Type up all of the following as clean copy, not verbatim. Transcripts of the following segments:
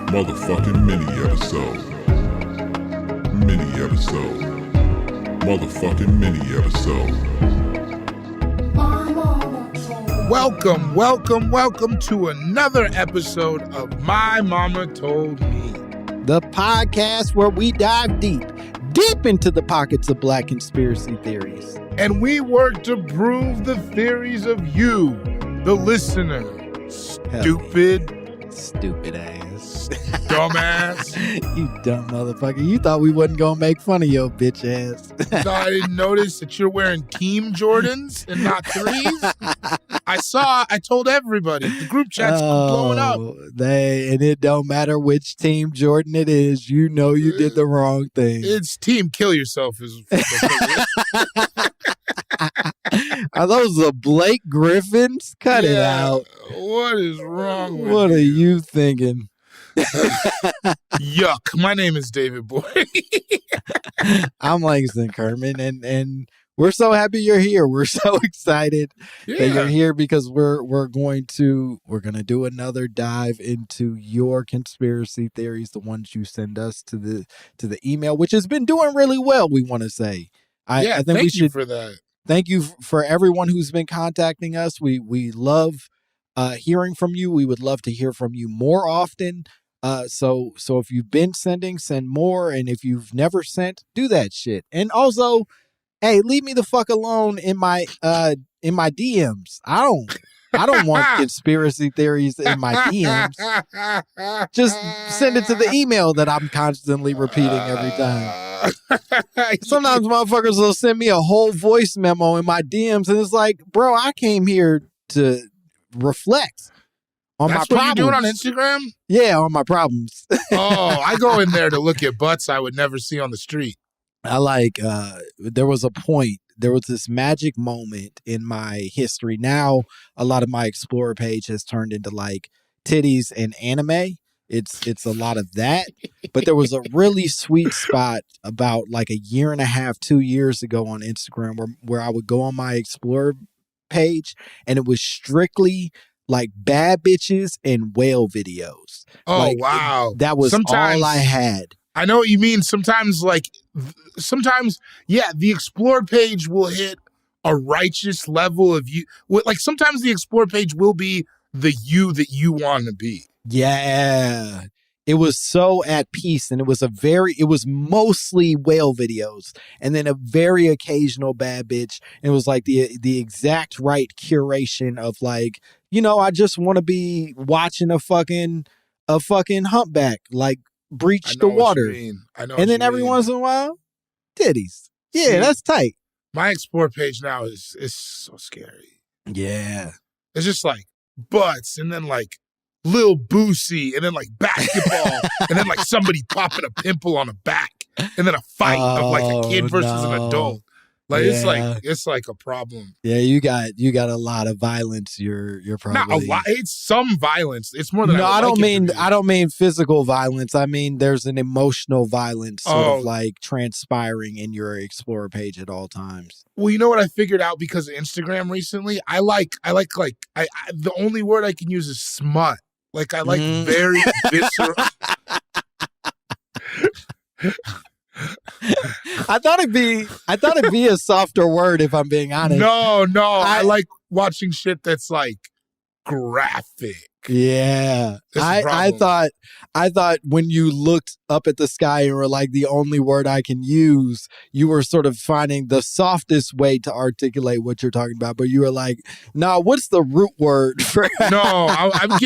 Motherfucking mini episode. Mini episode. Motherfucking mini episode. Welcome to another episode of My Mama Told Me. The podcast where we dive deep into the pockets of black conspiracy theories. And we work to prove the theories of you, the listener. Stupid ass. Dumbass. You dumb motherfucker. You thought we wasn't gonna make fun of your bitch ass. Thought I didn't notice that you're wearing team Jordans and not threes? I told everybody. The group chat's blowing up. And it don't matter which team Jordan it is. You know you did the wrong thing. It's team kill yourself. Are those the Blake Griffins? Cut it out. What is wrong with What are you thinking? Yuck. My name is David Boy. I'm Langston Kerman, and we're so happy you're here. We're so excited that you're here because we're gonna do another dive into your conspiracy theories, the ones you send us to the email, which has been doing really well. We want to say, I think thank you for that. Thank you for everyone who's been contacting us. We love hearing from you. We would love to hear from you more often. So if you've been sending, send more. And if you've never sent, do that shit. And also, hey, leave me the fuck alone in my DMs. I don't want conspiracy theories in my DMs. Just send it to the email that I'm constantly repeating every time. Sometimes motherfuckers will send me a whole voice memo in my DMs, and it's like, bro, I came here to reflect on my problems. That's what you do it on Instagram? Yeah, on my problems. I go in there to look at butts I would never see on the street. I there was this magic moment in my history. Now, a lot of my Explorer page has turned into like titties and anime. It's a lot of that. But there was a really sweet spot about like a year and a half, 2 years ago on Instagram where I would go on my Explorer page and it was strictly like bad bitches and whale videos. Oh, wow. That was all I had. I know what you mean. Sometimes, the Explore page will hit a righteous level of you. Like, sometimes the Explore page will be the you that you want to be. Yeah. It was so at peace, and it was mostly whale videos and then a very occasional bad bitch. It was like the exact right curation of like, I just want to be watching a fucking humpback, like, breach the water. And then every once in a while, titties. Yeah, see, that's tight. My Explore page now is so scary. Yeah. It's just like butts and then like Lil Boosie and then like basketball and then like somebody popping a pimple on a back and then a fight of like a kid versus an adult. Like it's like a problem. Yeah, you got a lot of violence. You're probably not a lot. It's some violence. It's more than I don't mean physical violence. I mean there's an emotional violence sort of like transpiring in your Explorer page at all times. Well, you know what I figured out because of Instagram recently? I like the only word I can use is smut. Like I like very visceral. I thought it'd be a softer word if I'm being honest. No, I like watching shit that's like graphic. Yeah. I thought when you looked up at the sky and were like, the only word I can use, you were sort of finding the softest way to articulate what you're talking about. But you were like, nah, what's the root word for No, I'm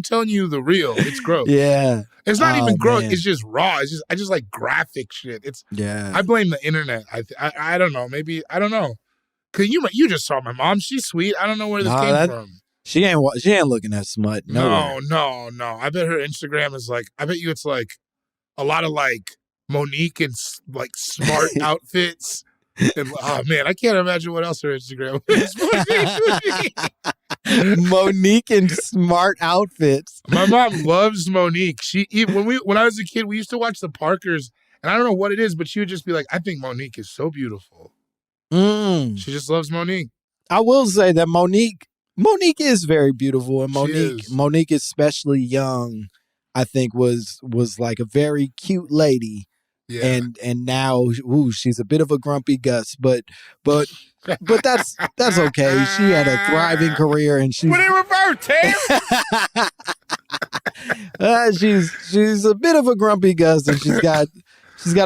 telling you the real. It's gross. Yeah. It's not even gross. Man. It's just raw. I just like graphic shit. I blame the internet. I don't know. Maybe I don't know. Cause you just saw my mom. She's sweet. I don't know where this came from. She ain't looking at smut. No. I bet her Instagram is like. I bet you it's like a lot of like Monique and like smart outfits. And, oh man, I can't imagine what else her Instagram is. Monique and smart outfits. My mom loves Monique. When I was a kid, we used to watch the Parkers, and I don't know what it is, but she would just be like, "I think Monique is so beautiful." She just loves Monique. I will say that Monique is very beautiful, and Monique, especially young, I think was like a very cute lady. Yeah. And now, she's a bit of a grumpy Gus, but that's okay. She had a thriving career, and she's Put it in reverse, Tim. she's a bit of a grumpy Gus, and she's got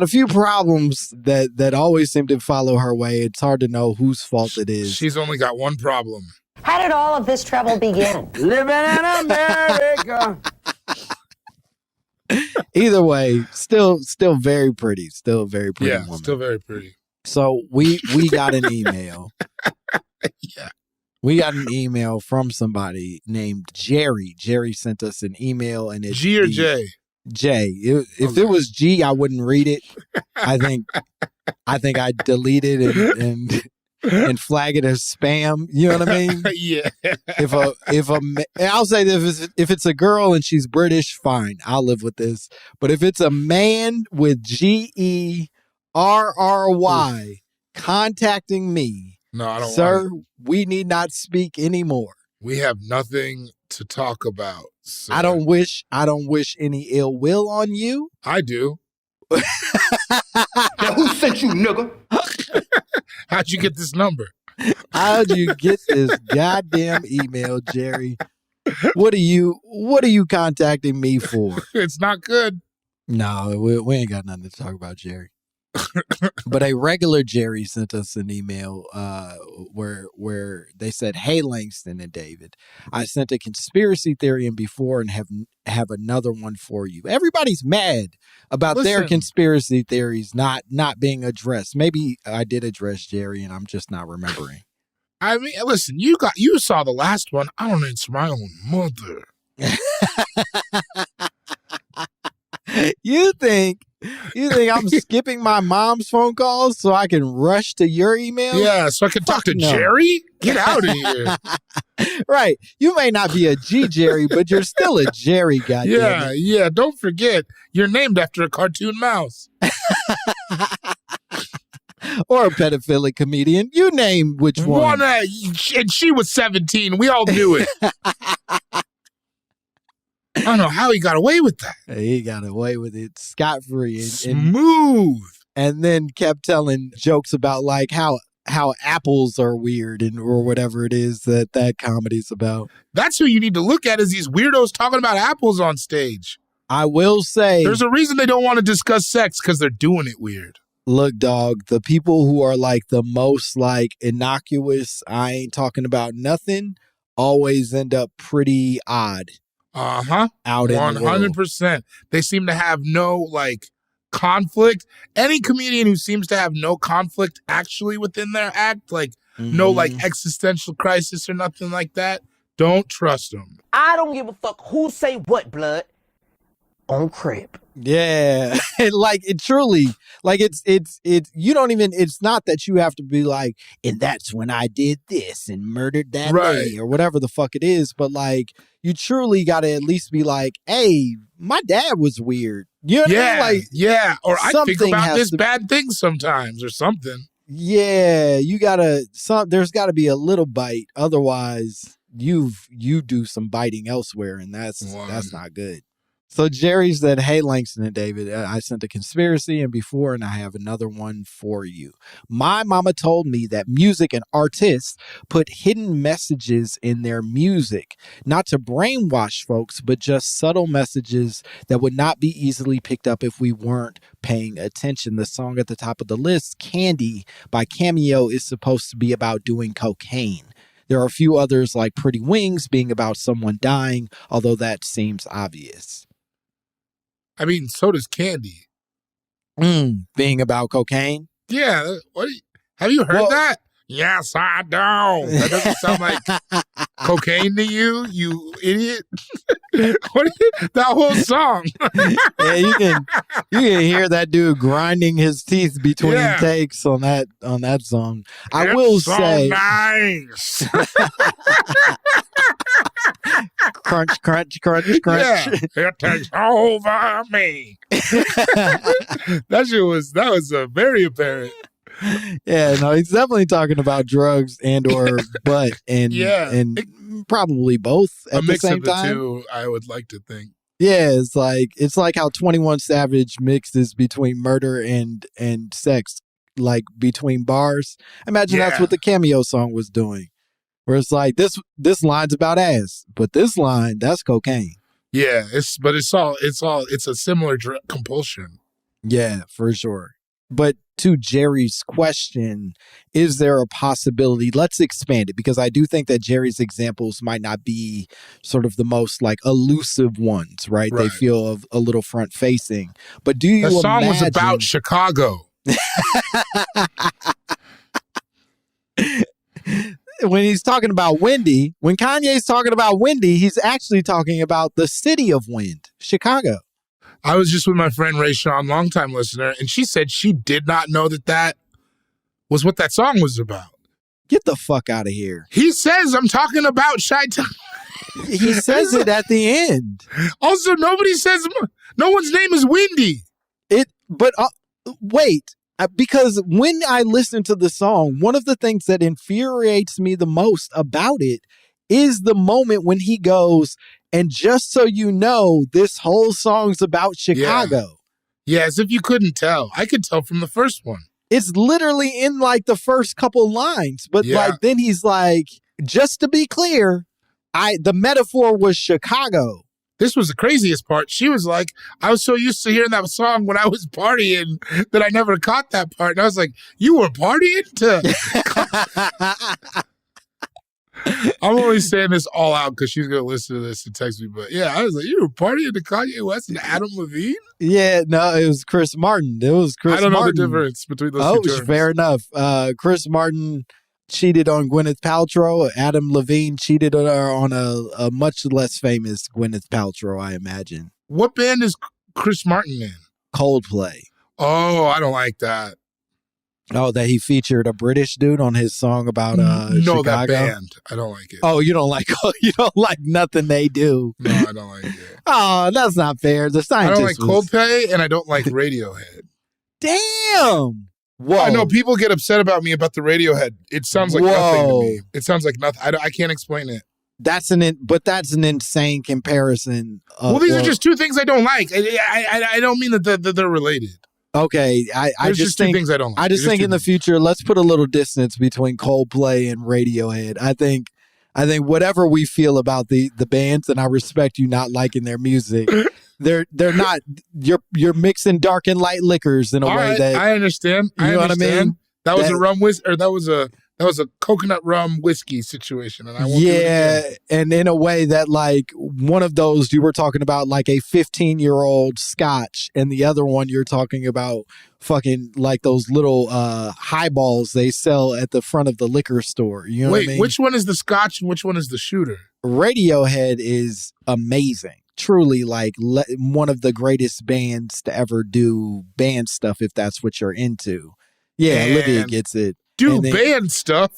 a few problems that always seem to follow her way. It's hard to know whose fault it is. She's only got one problem. How did all of this trouble begin? Living in America. Either way, still very pretty. Still a very pretty woman. Still very pretty. So we got an email. Yeah. We got an email from somebody named Jerry. Jerry sent us an email, and it's G or J? J. If it was G, I wouldn't read it. I think I'd delete it and flag it as spam. You know what I mean? Yeah. I'll say that if it's a girl and she's British, fine, I'll live with this. But if it's a man with GERRY contacting me, no, I don't. Sir, we need not speak anymore. We have nothing to talk about. Sir. I don't wish any ill will on you. I do. Now, who sent you, nigga? How'd you get this number? How'd you get this goddamn email, Jerry? What are you contacting me for? It's not good. No, we ain't got nothing to talk about, Jerry. But a regular Jerry sent us an email where they said, "Hey, Langston and David, I sent a conspiracy theory in before and have another one for you. Everybody's mad about their conspiracy theories not being addressed. Maybe I did address Jerry and I'm just not remembering." I mean, listen, you saw the last one. I don't answer my own mother. You think I'm skipping my mom's phone calls so I can rush to your email? Yeah, so I can talk to Jerry? Get out of here. Right. You may not be a G Jerry, but you're still a Jerry, goddammit. Yeah. Don't forget, you're named after a cartoon mouse. Or a pedophilic comedian. You name which one. And she was 17. We all knew it. I don't know how he got away with that. He got away with it scot-free. Smooth. And then kept telling jokes about like how apples are weird or whatever it is that comedy's about. That's who you need to look at, is these weirdos talking about apples on stage. I will say, there's a reason they don't want to discuss sex, because they're doing it weird. Look, dog, the people who are like the most like innocuous, I ain't talking about nothing, always end up pretty odd. Uh-huh. Out in the world. 100%. They seem to have no like conflict. Any comedian who seems to have no conflict actually within their act, like no like existential crisis or nothing like that, don't trust them. I don't give a fuck who say what, blood. On crib. Yeah. Like it truly, like it's you don't even, it's not that you have to be like, and that's when I did this and murdered that lady or whatever the fuck it is, but like you truly got to at least be like, hey, my dad was weird. You know what I mean? Like, yeah. Or I think about this bad thing sometimes or something. Yeah. There's got to be a little bite. Otherwise you do some biting elsewhere, and that's not good. So Jerry said, "Hey, Langston and David, I sent a conspiracy in before, and I have another one for you. My mama told me that music and artists put hidden messages in their music, not to brainwash folks, but just subtle messages that would not be easily picked up if we weren't paying attention. The song at the top of the list, Candy by Cameo, is supposed to be about doing cocaine. There are a few others like Pretty Wings being about someone dying, although that seems obvious." I mean, so does Candy. Being about cocaine? Yeah. Have you heard that? Yes, I do. That doesn't sound like cocaine to you, you idiot. That whole song. Yeah, you can hear that dude grinding his teeth between takes on that song. I will say, nice. Crunch, crunch, crunch, crunch. Yeah, it takes over me. That was very apparent. Yeah, no, he's definitely talking about drugs and or butt and probably both at the same time. A mix of the two, I would like to think. Yeah, it's like how 21 Savage mixes between murder and sex, like between bars. Imagine that's what the Cameo song was doing. Where it's like this line's about ass, but this line, that's cocaine. Yeah, it's a similar compulsion. Yeah, for sure. But to Jerry's question, is there a possibility? Let's expand it, because I do think that Jerry's examples might not be sort of the most like elusive ones, right? They feel a little front facing. But do you The song imagine... was about Chicago. When he's talking about Wendy, when Kanye's talking about Wendy, he's actually talking about the city of wind, Chicago. I was just with my friend Ray Sean, longtime listener, and she said she did not know that was what that song was about. Get the fuck out of here. He says, I'm talking about Chi-Town. He says it at the end. Also, nobody says, no one's name is Wendy. Wait. Because when I listen to the song, one of the things that infuriates me the most about it is the moment when he goes, and just so you know, this whole song's about Chicago. Yeah, as if you couldn't tell. I could tell from the first one. It's literally in like the first couple lines. But like then he's like, just to be clear, the metaphor was Chicago. This was the craziest part. She was like, I was so used to hearing that song when I was partying that I never caught that part. And I was like, you were partying I'm only saying this all out because she's going to listen to this and text me. But yeah, I was like, you were partying to Kanye West and Adam Levine? Yeah, no, it was Chris Martin. I don't know the difference between those two terms. Fair enough. Chris Martin cheated on Gwyneth Paltrow. Adam Levine cheated on her on a much less famous Gwyneth Paltrow, I imagine. What band is Chris Martin in? Coldplay. Oh, I don't like that. Oh, that he featured a British dude on his song about Chicago? That band. I don't like it. Oh, you don't like nothing they do. No, I don't like it. Oh, that's not fair. The scientist I don't like Coldplay and I don't like Radiohead. Damn. Whoa. I know people get upset about me about the Radiohead. It sounds like nothing to me. It sounds like nothing. I can't explain it. That's an insane comparison. Well, these are just two things I don't like. I don't mean that they're related. Okay, I just think two things I don't like. I just think in the future, let's put a little distance between Coldplay and Radiohead. I think whatever we feel about the bands, and I respect you not liking their music. They're not. You're mixing dark and light liquors in a way that I understand. You know what I mean? That was a rum whiskey, or that was a coconut rum whiskey situation, and I won't do it again. And in a way that like one of those you were talking about like a 15-year-old scotch, and the other one you're talking about fucking like those little highballs they sell at the front of the liquor store. You know what I mean? Which one is the scotch and which one is the shooter? Radiohead is amazing. Truly, like one of the greatest bands to ever do band stuff, if that's what you're into. Yeah, Olivia gets it. Band stuff.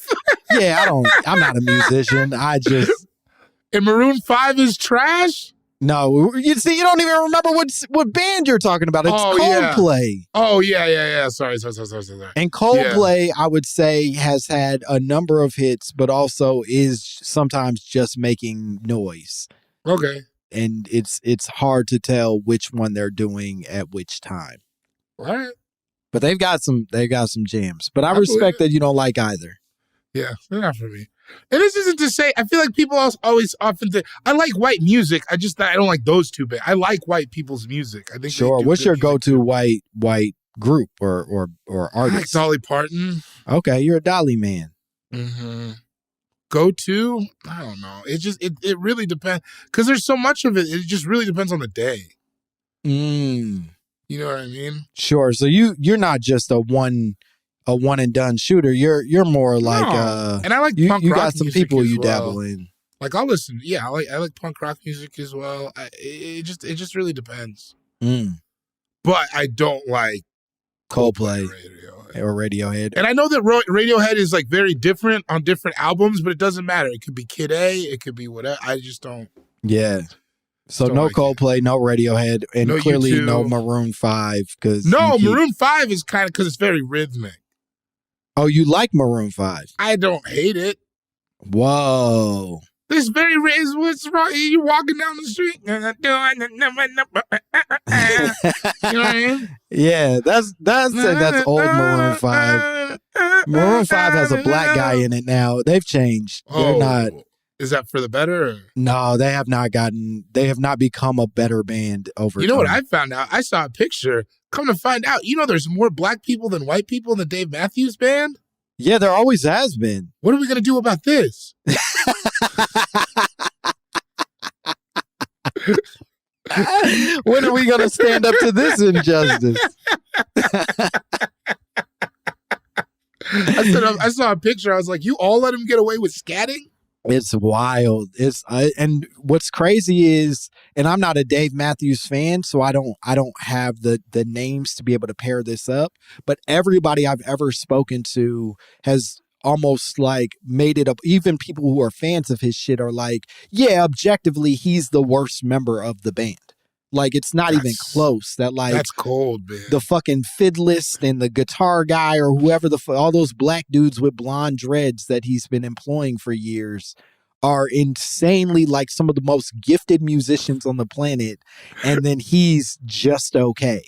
Yeah, I'm not a musician. And Maroon 5 is trash? No, you see, you don't even remember what band you're talking about. It's Coldplay. Yeah. Oh, yeah. Sorry. And Coldplay, I would say, has had a number of hits, but also is sometimes just making noise. Okay. And it's hard to tell which one they're doing at which time. All right. But they've got some jams. But I respect that you don't like either. Yeah, they're not for me. And this isn't to say, I feel like people always often say, I like white music. I don't like those two bands. I like white people's music. I think. Sure. What's your go-to white group or artist? I like Dolly Parton. Okay, you're a Dolly man. Mm-hmm. Go-to? I don't know. It really depends. Because there's so much of it. It just really depends on the day. You know what I mean? Sure. So you're not just a one and done shooter. You're more like and I like punk rock. You got some people you well. dabble in. Like I'll listen. Yeah, I like punk rock music as well. It just really depends. But I don't like Coldplay or Radiohead. And I know that Radiohead is like very different on different albums, but it doesn't matter. It could be Kid A, it could be whatever. I just don't. Yeah. So no Coldplay, no Radiohead, and clearly no Maroon 5. Maroon 5 is kind of because it's very rhythmic. Oh, you like Maroon 5? I don't hate it. Whoa. This very race, what's wrong? You walking down the street. You know what I mean? Yeah, that's old Maroon 5. Maroon 5 has a black guy in it now. They've changed. They're not. Is that for the better? Or? No, they have not become a better band over time. You know what I found out? I saw a picture. Come to find out, there's more black people than white people in the Dave Matthews Band? Yeah, there always has been. What are we going to do about this? When are we going to stand up to this injustice? I saw a picture. I was like, you all let him get away with scatting? It's wild. And what's crazy is, and I'm not a Dave Matthews fan, so I don't have the names to be able to pair this up. But everybody I've ever spoken to has almost like made it up. Even people who are fans of his shit are like, yeah, objectively, he's the worst member of the band. Like, it's not even close. That's cold, man. The fucking fiddlist and the guitar guy or whoever all those black dudes with blonde dreads that he's been employing for years are insanely like some of the most gifted musicians on the planet. And then he's just okay.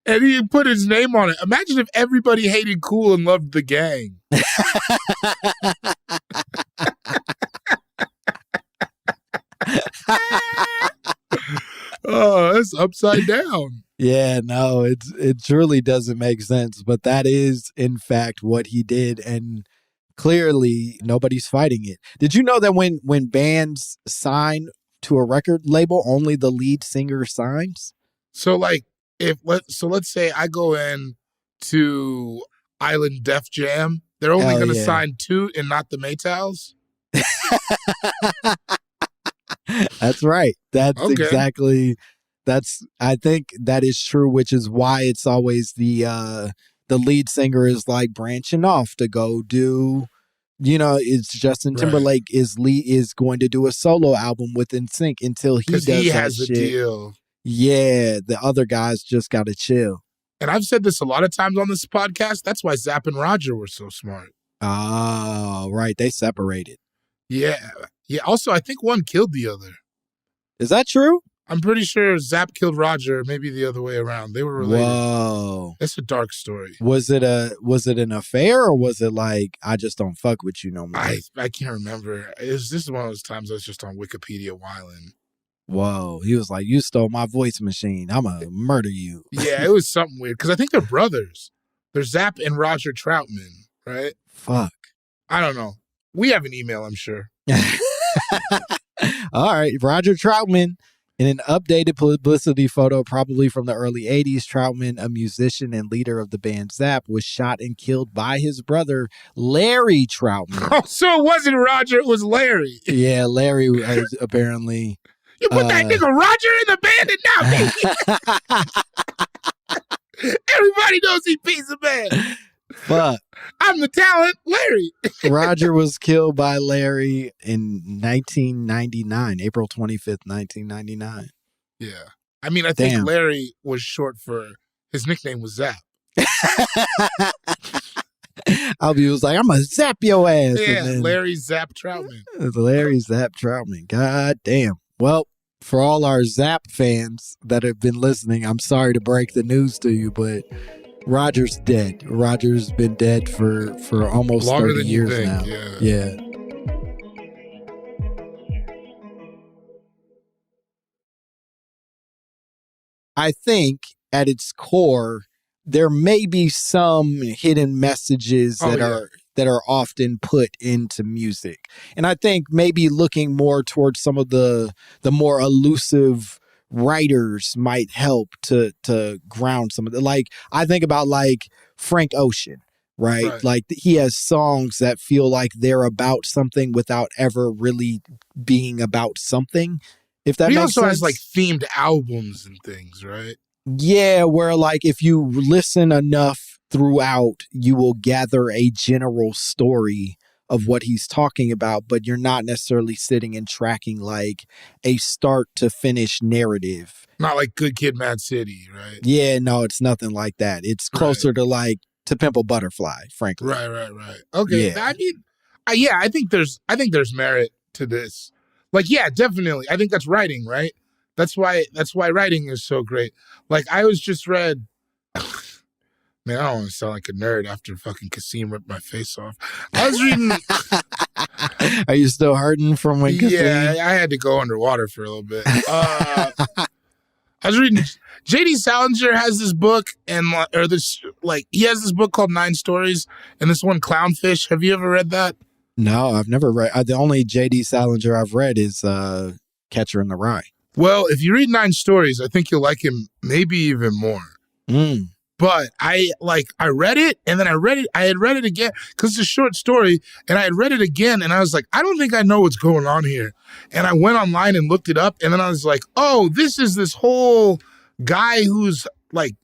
And he put his name on it. Imagine if everybody hated Kool and loved the gang. Oh, that's upside down. Yeah, no, it truly doesn't make sense. But that is, in fact, what he did. And clearly, nobody's fighting it. Did you know that when bands sign to a record label, only the lead singer signs? So, like, let's say I go in to Island Def Jam, they're only going to sign Toot and not the Maytals? That's right. That's okay. Exactly. I think that is true, which is why it's always the lead singer is like branching off to go do, it's Justin Timberlake is going to do a solo album with NSYNC until he does he that has the shit. deal. Yeah, the other guys just got to chill. And I've said this a lot of times on this podcast. That's why Zapp and Roger were so smart. Oh, right. They separated. Yeah. Yeah. Also, I think one killed the other. Is that true? I'm pretty sure Zapp killed Roger, maybe the other way around. They were related. Whoa. That's a dark story. Was it an affair or was it like, I just don't fuck with you no more? I can't remember. This is one of those times I was just on Wikipedia whiling. Whoa. He was like, you stole my voice machine. I'm going to murder you. Yeah, it was something weird. Because I think they're brothers. They're Zapp and Roger Troutman, right? Fuck. I don't know. We have an email, I'm sure. All right. Roger Troutman. In an updated publicity photo, probably from the early 80s, Troutman, a musician and leader of the band Zapp, was shot and killed by his brother, Larry Troutman. Oh, so it wasn't Roger, it was Larry. Yeah, Larry was apparently... You put that nigga Roger in the band and not me. Everybody knows he beats the band. Fuck. I'm the talent, Larry. Roger was killed by Larry in 1999, April 25th, 1999. Yeah. I mean, I think Larry was short for, his nickname was Zapp. Albie was like, I'm going to zap your ass. Yeah, Larry Zapp Troutman. Larry Zapp Troutman. God damn. Well, for all our Zapp fans that have been listening, I'm sorry to break the news to you, but Roger's dead. Roger's been dead for almost longer 30 than years you think, now. Yeah. I think at its core, there may be some hidden messages that are often put into music. And I think maybe looking more towards some of the more elusive writers might help to ground some of the, like, I think about like Frank Ocean, right? Like he has songs that feel like they're about something without ever really being about something. If that makes sense. He also has like themed albums and things, right? Yeah, where like if you listen enough throughout, you will gather a general story of what he's talking about, but you're not necessarily sitting and tracking like a start to finish narrative. Not like Good Kid, Mad City, right? Yeah, no, it's nothing like that. It's closer to like To Pimp a Butterfly, frankly. Right. Okay. Yeah. I mean, I think there's merit to this. Like, yeah, definitely. I think that's writing, right? That's why writing is so great. Like, I was just read. Man, I don't want to sound like a nerd after fucking Kasim ripped my face off. I was reading. Are you still hurting from when Kasim? Yeah, I had to go underwater for a little bit. I was reading. J.D. Salinger has this book, he has this book called 9 Stories, and this one, Clownfish. Have you ever read that? No, I've never read. The only J.D. Salinger I've read is Catcher in the Rye. Well, if you read 9 Stories, I think you'll like him maybe even more. But I read it, and then I had read it again, because it's a short story, and I had read it again, and I was like, I don't think I know what's going on here. And I went online and looked it up, and then I was like, oh, this is this whole guy who's, like,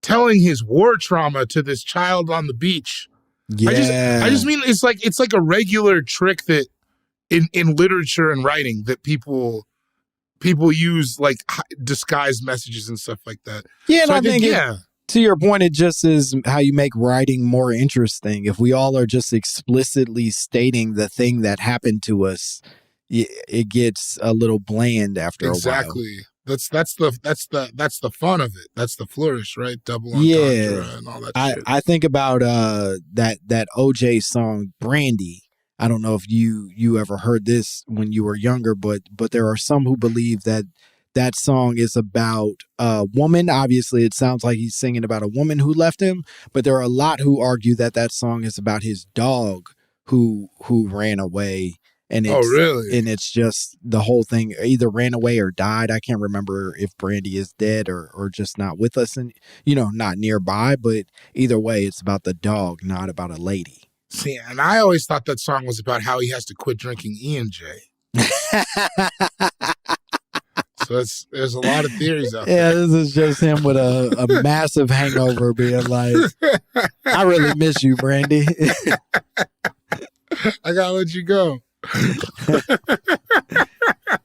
telling his war trauma to this child on the beach. Yeah. I just mean, it's like a regular trick that in literature and writing that people use, like, disguised messages and stuff like that. Yeah, so and I think to your point, it just is how you make writing more interesting. If we all are just explicitly stating the thing that happened to us, it gets a little bland after a while. Exactly. That's the fun of it. That's the flourish, right? Double entendre and all that shit. I think about that OJ song Brandy. I don't know if you ever heard this when you were younger, but there are some who believe that song is about a woman. Obviously, it sounds like he's singing about a woman who left him, but there are a lot who argue that song is about his dog who ran away. And it's, really? And it's just the whole thing either ran away or died. I can't remember if Brandy is dead or just not with us and, not nearby. But either way, it's about the dog, not about a lady. See, and I always thought that song was about how he has to quit drinking E&J. So there's a lot of theories out there. Yeah, this is just him with a massive hangover being like, I really miss you, Brandy. I gotta let you go.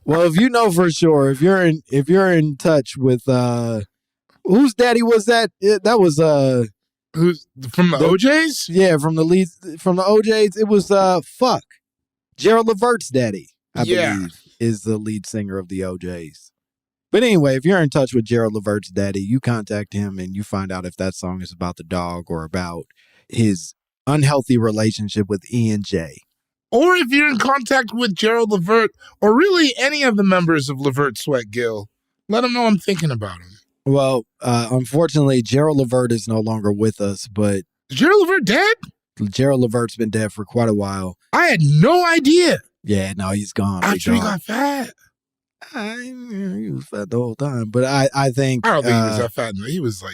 Well, if you know for sure, if you're in touch with whose daddy was that? That was who's from the OJs? Yeah, from the OJs. It was Gerald Levert's daddy, I believe, is the lead singer of the OJs. But anyway, if you're in touch with Gerald Levert's daddy, you contact him and you find out if that song is about the dog or about his unhealthy relationship with E&J. Or if you're in contact with Gerald Levert, or really any of the members of Levert Sweat Gill, let them know I'm thinking about him. Well, unfortunately, Gerald Levert is no longer with us, but... Is Gerald Levert dead? Gerald Levert's been dead for quite a while. I had no idea. Yeah, no, he's gone. After he got fat. He was fat the whole time, but I think... I don't think he was that fat.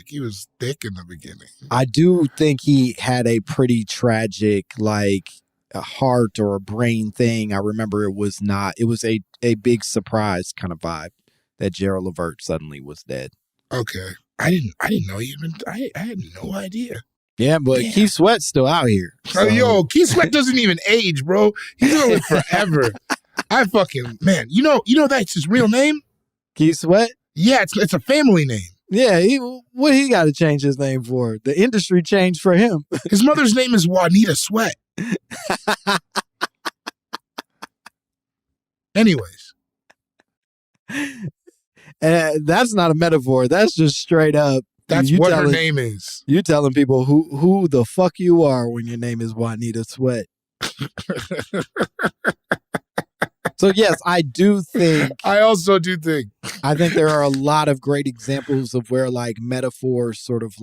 He was thick in the beginning. I do think he had a pretty tragic, a heart or a brain thing. I remember it was a big surprise kind of vibe that Gerald Levert suddenly was dead. Okay. I didn't know I had no idea. Yeah, but Damn. Keith Sweat's still out here. So. Yo, Keith Sweat doesn't even age, bro. He's gonna live forever. Man, you know that's his real name? Keith Sweat? Yeah, it's a family name. Yeah, what he got to change his name for? The industry changed for him. His mother's name is Juanita Sweat. Anyways. That's not a metaphor. That's just straight up. That's what her name is. You telling people who the fuck you are when your name is Juanita Sweat. So yes, I do think. I also do think. I think there are a lot of great examples of where metaphor sort of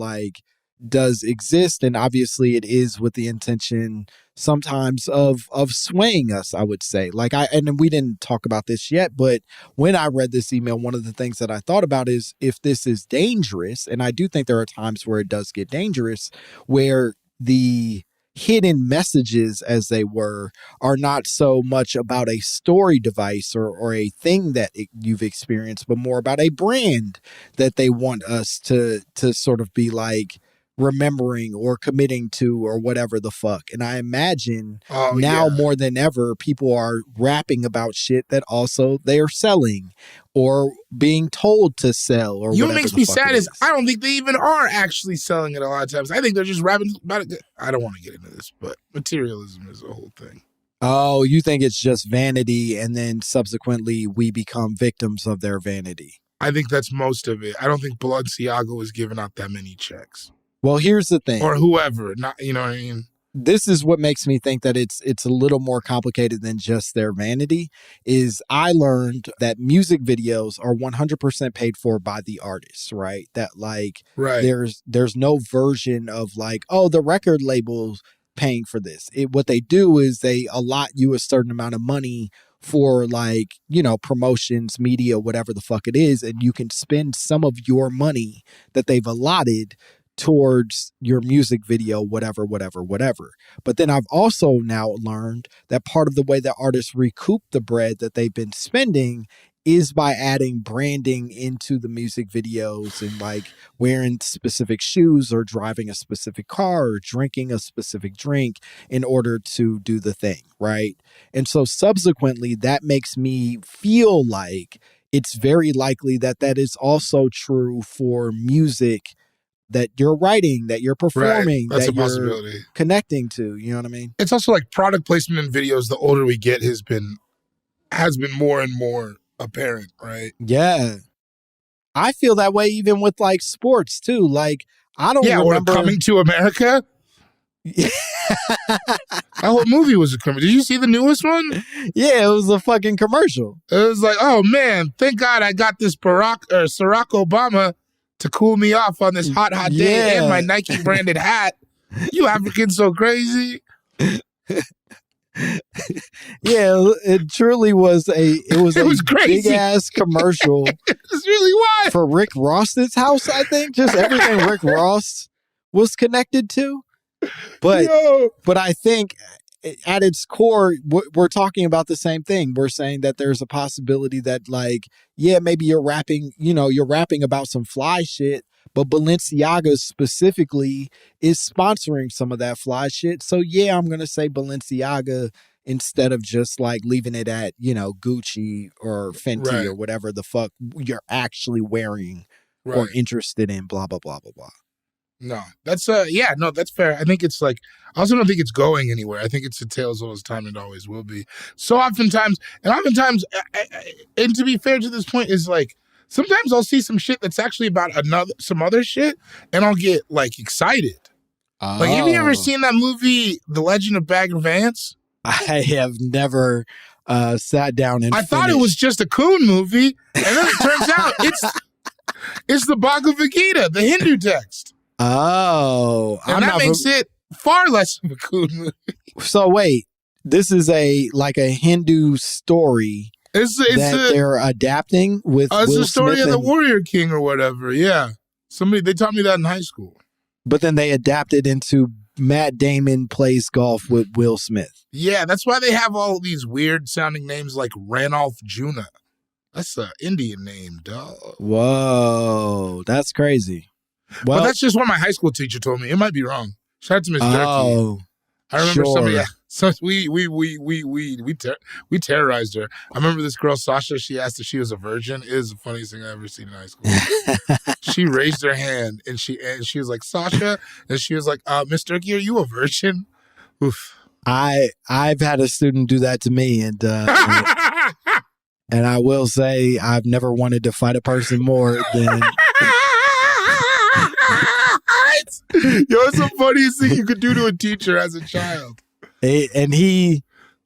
does exist, and obviously it is with the intention sometimes of swaying us, I would say. And we didn't talk about this yet, but when I read this email, one of the things that I thought about is if this is dangerous, and I do think there are times where it does get dangerous, where the hidden messages, as they were, are not so much about a story device or a thing that you've experienced, but more about a brand that they want us to sort of be remembering or committing to or whatever the fuck. And I imagine now more than ever, people are rapping about shit that also they are selling or being told to sell or whatever. What makes me sad is I don't think they even are actually selling it a lot of times. I think they're just rapping about it. I don't want to get into this, but materialism is a whole thing. Oh, you think it's just vanity and then subsequently we become victims of their vanity? I think that's most of it. I don't think Balenciaga was giving out that many checks. Well, here's the thing. Or whoever, not, you know what I mean? This is what makes me think that it's a little more complicated than just their vanity. Is I learned that music videos are 100% paid for by the artists, right? That like Right. there's no version of like, oh, the record label's paying for this. What they do is they allot you a certain amount of money for like, you know, promotions, media, whatever the fuck it is, and you can spend some of your money that they've allotted towards your music video, whatever. But then I've also now learned that part of the way that artists recoup the bread that they've been spending is by adding branding into the music videos and like wearing specific shoes or driving a specific car or drinking a specific drink in order to do the thing, right? And so subsequently, that makes me feel like it's very likely that that is also true for music that you're writing, that you're performing, That's that a possibility. you're connecting to. You know what I mean? It's also like product placement in videos, the older we get, has been more and more apparent, right? Yeah. I feel that way even with like sports too. Like I don't remember or Coming to America. That whole movie was a commercial. Did you see the newest one? Yeah, it was a fucking commercial. It was like, oh man, thank God I got this Barack Obama to cool me off on this hot day and my Nike branded hat. You Africans so crazy. Yeah, it truly was a crazy. big ass commercial. It's really wild. For Rick Ross's house, I think. Just everything Rick Ross was connected to. But I think at its core, we're talking about the same thing. We're saying that there's a possibility that like, yeah, maybe you're rapping about some fly shit, but Balenciaga specifically is sponsoring some of that fly shit. So yeah, I'm going to say Balenciaga instead of just like leaving it at, you know, Gucci or Fenty or whatever the fuck you're actually wearing or interested in, blah, blah, blah, blah, blah. No, that's that's fair. I think it's like, I also don't think it's going anywhere. I think it's a tale as old as time, and it always will be. So oftentimes, and to be fair to this point, is like, sometimes I'll see some shit that's actually about some other shit, and I'll get like excited. Oh. Like, have you ever seen that movie, The Legend of Bagger Vance? I have never sat down and thought it was just a coon movie, and then it turns out it's the Bhagavad Gita, the Hindu text. Oh, and that makes it far less of a cool movie. So wait, this is a Hindu story they're adapting with it's Will the story Smith of the Warrior King or whatever. Yeah, they taught me that in high school. But then they adapted into Matt Damon plays golf with Will Smith. Yeah, that's why they have all these weird sounding names like Ranulph Juna. That's an Indian name, dog. Whoa, that's crazy. Well, but that's just what my high school teacher told me. It might be wrong. Shout out to Miss Durkee. I remember somebody. So we terrorized her. I remember this girl Sasha. She asked if she was a virgin. It is the funniest thing I've ever seen in high school. She raised her hand and she was like, Sasha, and she was like, Miss Durkee, are you a virgin? Oof. I've had a student do that to me, and I will say I've never wanted to fight a person more than. Yo, it's the funniest thing you could do to a teacher as a child. And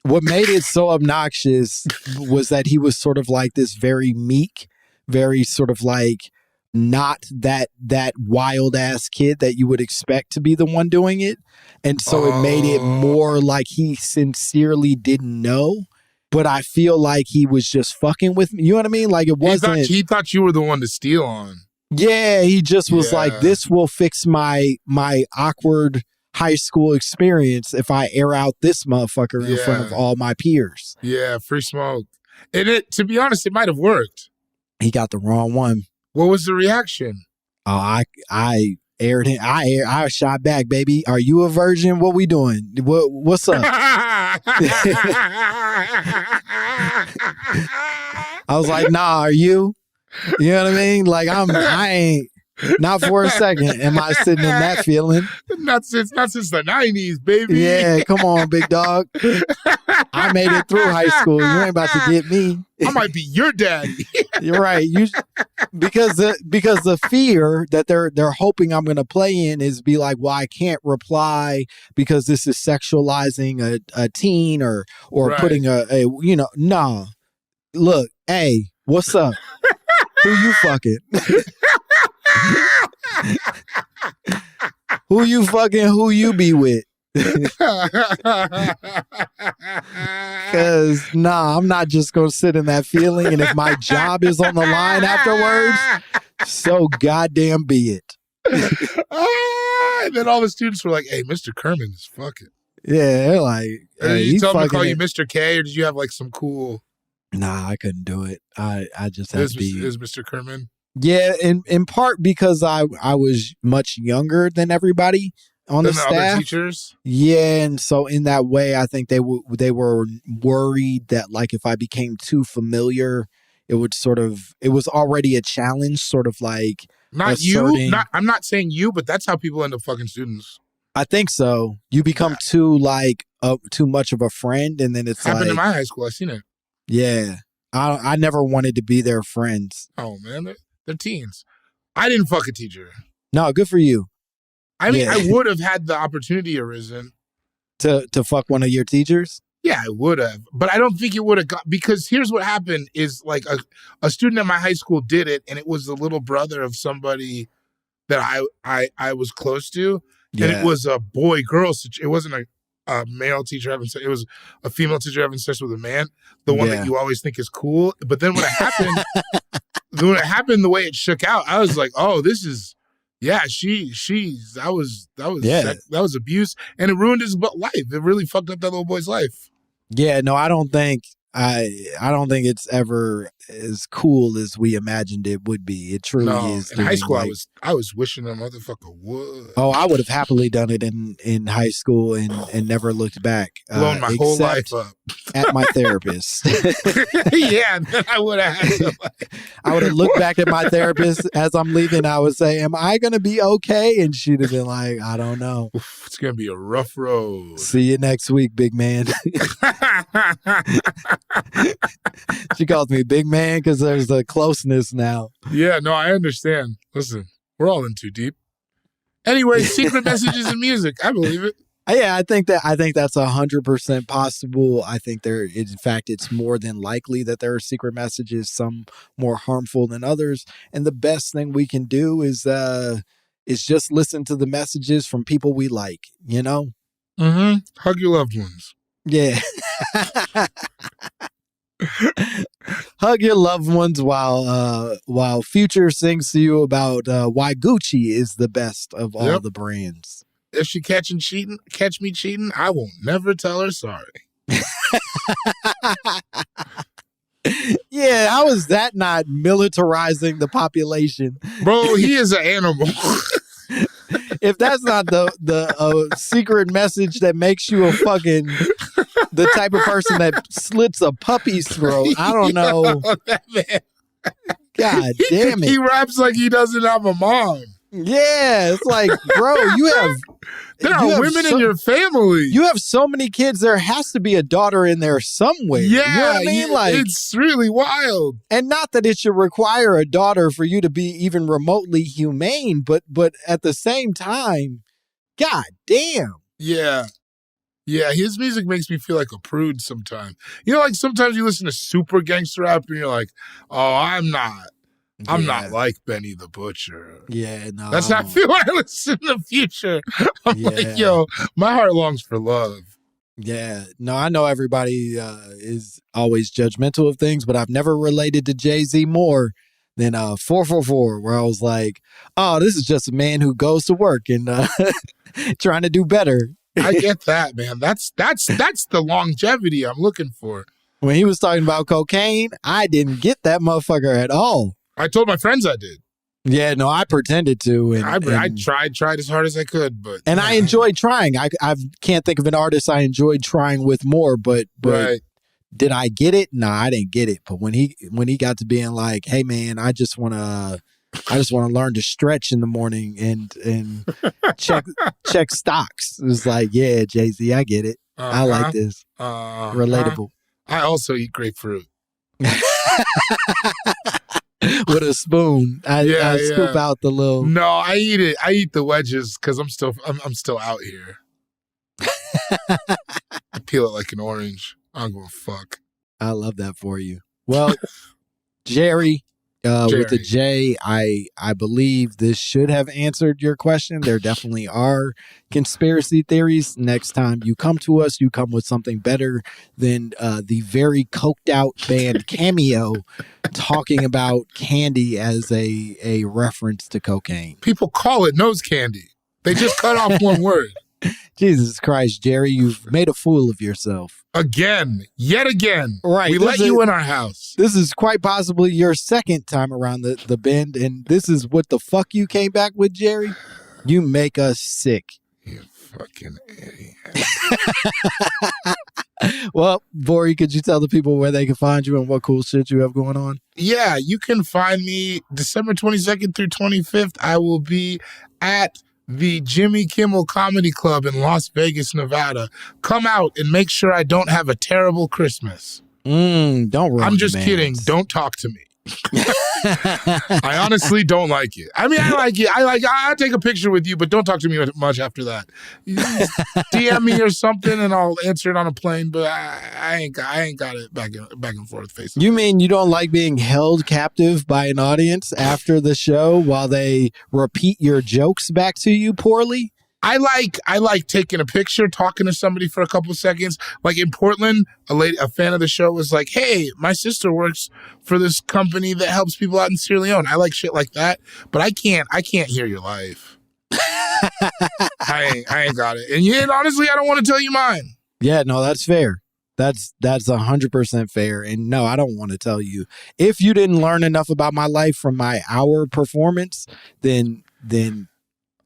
what made it so obnoxious was that he was sort of like this very meek, very sort of like not that wild ass kid that you would expect to be the one doing it. And so it made it more like he sincerely didn't know. But I feel like he was just fucking with me. You know what I mean? Like it wasn't. He thought you were the one to steal on. Yeah, he just was like, this will fix my awkward high school experience if I air out this motherfucker in front of all my peers. Yeah, free smoke. And to be honest, it might have worked. He got the wrong one. What was the reaction? Oh, I aired him. I shot back, baby. Are you a virgin? What we doing? What's up? I was like, nah, are you? You know what I mean? Like I ain't. Not for a second. Am I sitting in that feeling? Not since the 90s, baby. Yeah, come on, big dog. I made it through high school. You ain't about to get me. I might be your daddy. You're right. Because the fear that they're hoping I'm going to play in is be like, well, I can't reply because this is sexualizing a teen or Right. putting nah. Look, hey, what's up? Who you fucking? Who you fucking? Who you be with? Because I'm not just gonna sit in that feeling, and if my job is on the line afterwards, so goddamn be it. And then all the students were like, "Hey, Mr. Kerman is fucking." Yeah, they're like, Did you he's tell them to call fucking you Mr. K, or did you have like some cool? Nah, I couldn't do it. I just had to be. Is Mr. Kerman? Yeah, in part because I was much younger than everybody on the Than staff. other teachers? Yeah, and so in that way, I think they were worried that like if I became too familiar, it was already a challenge, sort of like Not asserting, you. I'm not saying you, but that's how people end up fucking students. I think so. You become too much of a friend, and then it's Happened like, in my high school. I seen it. yeah, I never wanted to be their friends. Oh man, they're teens. I didn't fuck a teacher. No, good for you. I mean, Yeah. I would have had the opportunity arisen. To fuck one of your teachers. Yeah, I would have, but I don't think it would have got, because here's what happened is like a student at my high school did it, and it was the little brother of somebody that I was close to, and it was a boy-girl situation. It wasn't a male teacher having sex. It was a female teacher having sex with a man, the one that you always think is cool. But then when it happened, the way it shook out, I was like, oh, this is, yeah, that was abuse, and it ruined his life. It really fucked up that little boy's life. Yeah, no, I don't think it's ever as cool as we imagined it would be. It truly is. In high school, I was wishing a motherfucker would. Oh, I would have happily done it in high school and never looked back. Blown my whole life up. At my therapist. Yeah, then I would have had to. I would have looked back at my therapist as I'm leaving. I would say, "Am I going to be okay?" And she'd have been like, "I don't know. It's going to be a rough road. See you next week, big man." She calls me big man because there's a closeness now. Yeah, no, I understand. Listen, we're all in too deep. Anyway, secret messages and music. I believe it. Yeah, I think that's 100% possible. I think in fact, it's more than likely that there are secret messages, some more harmful than others. And the best thing we can do is just listen to the messages from people we like, you know? Mm-hmm. Hug your loved ones. Yeah. Hug your loved ones while Future sings to you about why Gucci is the best of all the brands. If she catch me cheating, I won't never tell her sorry. Yeah, how is that not militarizing the population? Bro, he is an animal. If that's not the secret message that makes you the type of person that slits a puppy's throat, I don't know. That man. God damn it. He raps like he doesn't have a mom. Yeah, it's like, bro, there are women in your family. You have so many kids. There has to be a daughter in there somewhere. Yeah, you know what I mean? Like, it's really wild. And not that it should require a daughter for you to be even remotely humane, but at the same time, god damn. Yeah. Yeah, his music makes me feel like a prude sometimes. You know, like sometimes you listen to super gangster rap and you're like, oh, I'm not like Benny the Butcher. Yeah, no. That's not feel I listen to Future. I'm like, yo, my heart longs for love. Yeah. No, I know everybody is always judgmental of things, but I've never related to Jay-Z more than 444, where I was like, oh, this is just a man who goes to work and trying to do better. I get that, man. That's the longevity I'm looking for. When he was talking about cocaine, I didn't get that motherfucker at all. I told my friends I did. Yeah, no, I pretended to. And I tried as hard as I could, but I enjoyed trying. I can't think of an artist I enjoyed trying with more, but right. Did I get it? No, I didn't get it. But when he got to being like, hey man, I just want to I just want to learn to stretch in the morning and check stocks. It was like, yeah, Jay-Z, I get it. I like this. Relatable. I also eat grapefruit. With a spoon. I scoop out the little. No, I eat it. I eat the wedges because I'm still out here. I peel it like an orange. I don't give a fuck. I love that for you. Well, Jerry, with a J, I believe this should have answered your question. There definitely are conspiracy theories. Next time you come to us, you come with something better than the very coked out band Cameo talking about candy as a reference to cocaine. People call it nose candy. They just cut off one word. Jesus Christ, Jerry, you've made a fool of yourself. Yet again. Right. We let you in our house. This is quite possibly your second time around the bend, and this is what the fuck you came back with, Jerry? You make us sick. You fucking idiot. Well, Vori, could you tell the people where they can find you and what cool shit you have going on? Yeah, you can find me December 22nd through 25th. I will be at the Jimmy Kimmel Comedy Club in Las Vegas, Nevada. Come out and make sure I don't have a terrible Christmas. Don't ruin I'm just kidding. Don't talk to me. I honestly don't like it. I mean, I like it. I'll take a picture with you, but don't talk to me much after that. You just DM me or something, and I'll answer it on a plane. But I ain't got it back and forth. Face. You mean you don't like being held captive by an audience after the show while they repeat your jokes back to you poorly? I like taking a picture, talking to somebody for a couple of seconds. Like in Portland, a fan of the show was like, "Hey, my sister works for this company that helps people out in Sierra Leone." I like shit like that, but I can't hear your life. I ain't got it. And honestly, I don't want to tell you mine. Yeah, no, that's fair. That's 100% fair. And no, I don't want to tell you. If you didn't learn enough about my life from my hour performance, then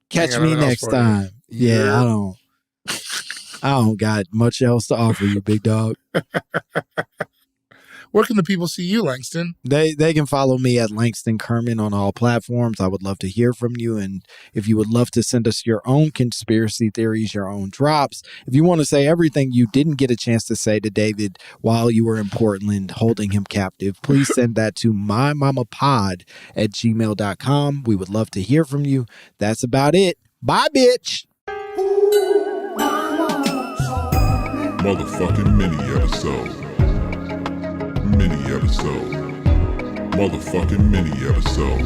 catch me next time. Yeah, I don't got much else to offer you, big dog. Where can the people see you, Langston? They can follow me at Langston Kerman on all platforms. I would love to hear from you. And if you would love to send us your own conspiracy theories, your own drops, if you want to say everything you didn't get a chance to say to David while you were in Portland holding him captive, please send that to mymommapod at gmail.com. We would love to hear from you. That's about it. Bye, bitch. Motherfucking mini episode. Motherfucking mini episode.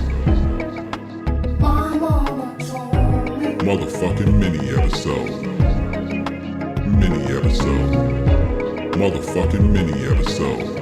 Motherfucking mini episode. Motherfucking mini episode.